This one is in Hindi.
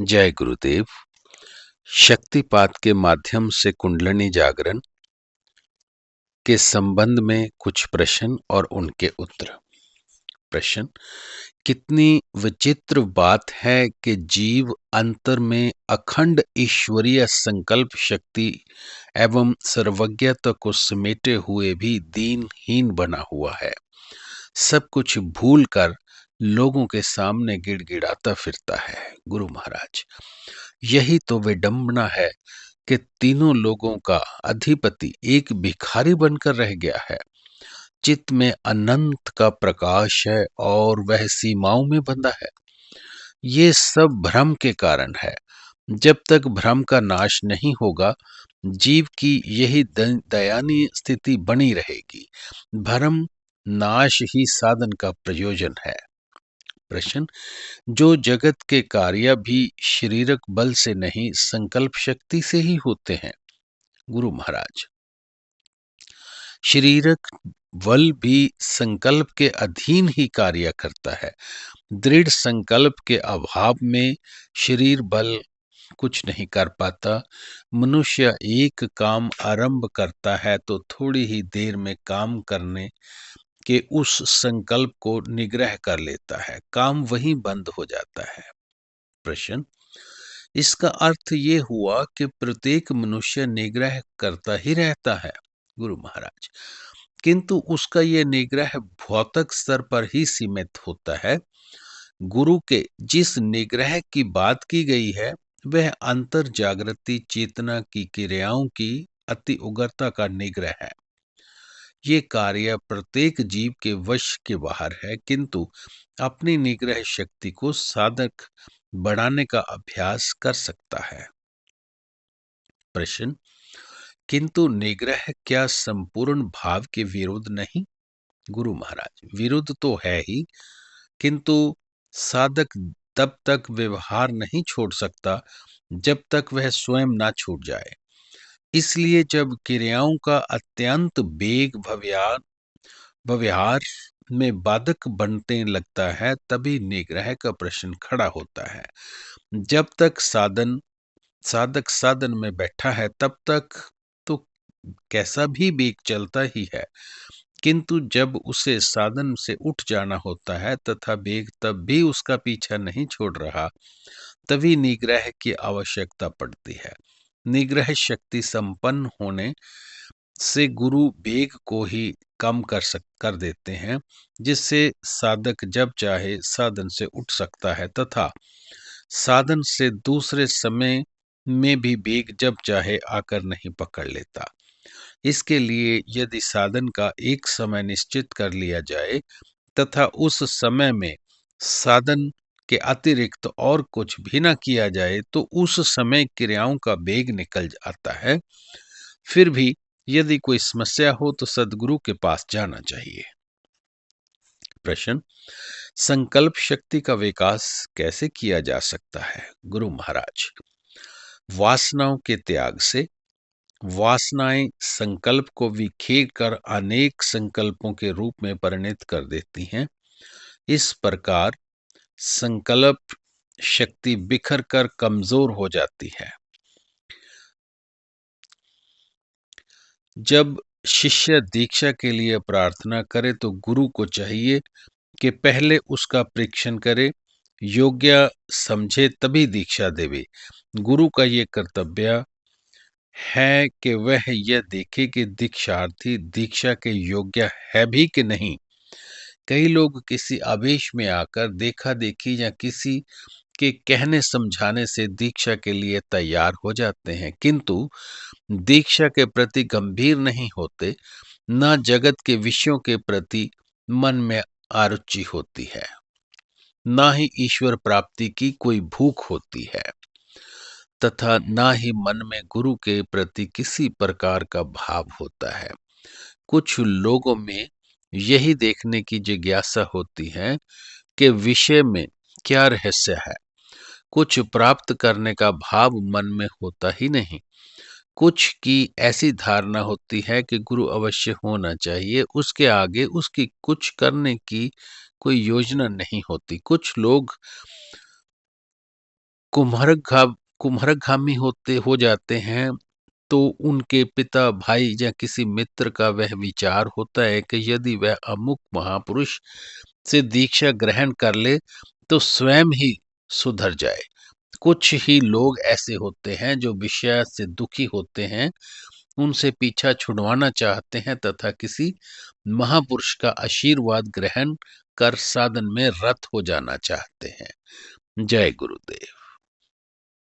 जय गुरुदेव। शक्तिपात के माध्यम से कुंडलिनी जागरण के संबंध में कुछ प्रश्न और उनके उत्तर। प्रश्न: कितनी विचित्र बात है कि जीव अंतर में अखंड ईश्वरीय संकल्प शक्ति एवं सर्वज्ञता को समेटे हुए भी दीनहीन बना हुआ है। सब कुछ भूल कर लोगों के सामने गिड़गिड़ाता फिरता है। गुरु महाराज, यही तो विडंबना है कि तीनों लोगों का अधिपति एक भिखारी बनकर रह गया है। चित्त में अनंत का प्रकाश है और वह सीमाओं में बंधा है। ये सब भ्रम के कारण है। जब तक भ्रम का नाश नहीं होगा, जीव की यही दयनीय स्थिति बनी रहेगी। भ्रम नाश ही साधन का प्रयोजन है। प्रश्न: जो जगत के कार्य भी शारीरिक बल से नहीं, संकल्प शक्ति से ही होते हैं। गुरु महाराज, शारीरिक बल भी संकल्प के अधीन ही कार्य करता है। दृढ़ संकल्प के अभाव में शरीर बल कुछ नहीं कर पाता। मनुष्य एक काम आरंभ करता है तो थोड़ी ही देर में काम करने के उस संकल्प को निग्रह कर लेता है, काम वहीं बंद हो जाता है। प्रश्न: इसका अर्थ ये हुआ कि प्रत्येक मनुष्य निग्रह करता ही रहता है। गुरु महाराज, किंतु उसका यह निग्रह भौतिक स्तर पर ही सीमित होता है। गुरु के जिस निग्रह की बात की गई है वह अंतर जागृति चेतना की क्रियाओं की अति उग्रता का निग्रह है। ये कार्य प्रत्येक जीव के वश के बाहर है, किंतु अपनी निग्रह शक्ति को साधक बढ़ाने का अभ्यास कर सकता है। प्रश्न: किंतु निग्रह क्या संपूर्ण भाव के विरुद्ध नहीं? गुरु महाराज, विरुद्ध तो है ही, किंतु साधक तब तक व्यवहार नहीं छोड़ सकता जब तक वह स्वयं ना छूट जाए। इसलिए जब क्रियाओं का अत्यंत वेग व्यवहार में बाधक बनने लगता है, तभी निग्रह का प्रश्न खड़ा होता है। जब तक साधक साधन में बैठा है तब तक तो कैसा भी वेग चलता ही है, किंतु जब उसे साधन से उठ जाना होता है तथा वेग तब भी उसका पीछा नहीं छोड़ रहा, तभी निग्रह की आवश्यकता पड़ती है। निग्रह शक्ति संपन्न होने से गुरु वेग को ही कम कर देते हैं, जिससे साधक जब चाहे साधन से उठ सकता है तथा साधन से दूसरे समय में भी वेग जब चाहे आकर नहीं पकड़ लेता। इसके लिए यदि साधन का एक समय निश्चित कर लिया जाए तथा उस समय में साधन के अतिरिक्त और कुछ भी न किया जाए तो उस समय क्रियाओं का वेग निकल आता है। फिर भी यदि कोई समस्या हो तो सद्गुरु के पास जाना चाहिए। प्रश्न: संकल्प शक्ति का विकास कैसे किया जा सकता है? गुरु महाराज, वासनाओं के त्याग से। वासनाएं संकल्प को विखेर कर अनेक संकल्पों के रूप में परिणत कर देती हैं। इस प्रकार संकल्प शक्ति बिखर कर कमजोर हो जाती है। जब शिष्य दीक्षा के लिए प्रार्थना करे तो गुरु को चाहिए कि पहले उसका परीक्षण करे, योग्य समझे तभी दीक्षा देवे। गुरु का ये कर्तव्य है कि वह यह देखे कि दीक्षार्थी दीक्षा के योग्य है भी कि नहीं। कई लोग किसी आवेश में आकर देखा देखी या किसी के कहने समझाने से दीक्षा के लिए तैयार हो जाते हैं, किंतु दीक्षा के प्रति गंभीर नहीं होते, न जगत के विषयों के प्रति मन में आरुचि होती है, न ही ईश्वर प्राप्ति की कोई भूख होती है तथा न ही मन में गुरु के प्रति किसी प्रकार का भाव होता है। कुछ लोगों में यही देखने की जिज्ञासा होती है कि विषय में क्या रहस्य है। कुछ प्राप्त करने का भाव मन में होता ही नहीं। कुछ की ऐसी धारणा होती है कि गुरु अवश्य होना चाहिए, उसके आगे उसकी कुछ करने की कोई योजना नहीं होती। कुछ लोग कुम्हरघा कुम्हरघामी होते हो जाते हैं, तो उनके पिता, भाई या किसी मित्र का वह विचार होता है कि यदि वह अमुक महापुरुष से दीक्षा ग्रहण कर ले, तो स्वयं ही सुधर जाए। कुछ ही लोग ऐसे होते हैं जो विषय से दुखी होते हैं, उनसे पीछा छुड़वाना चाहते हैं तथा किसी महापुरुष का आशीर्वाद ग्रहण कर साधन में रत हो जाना चाहते हैं। जय गुरुदेव।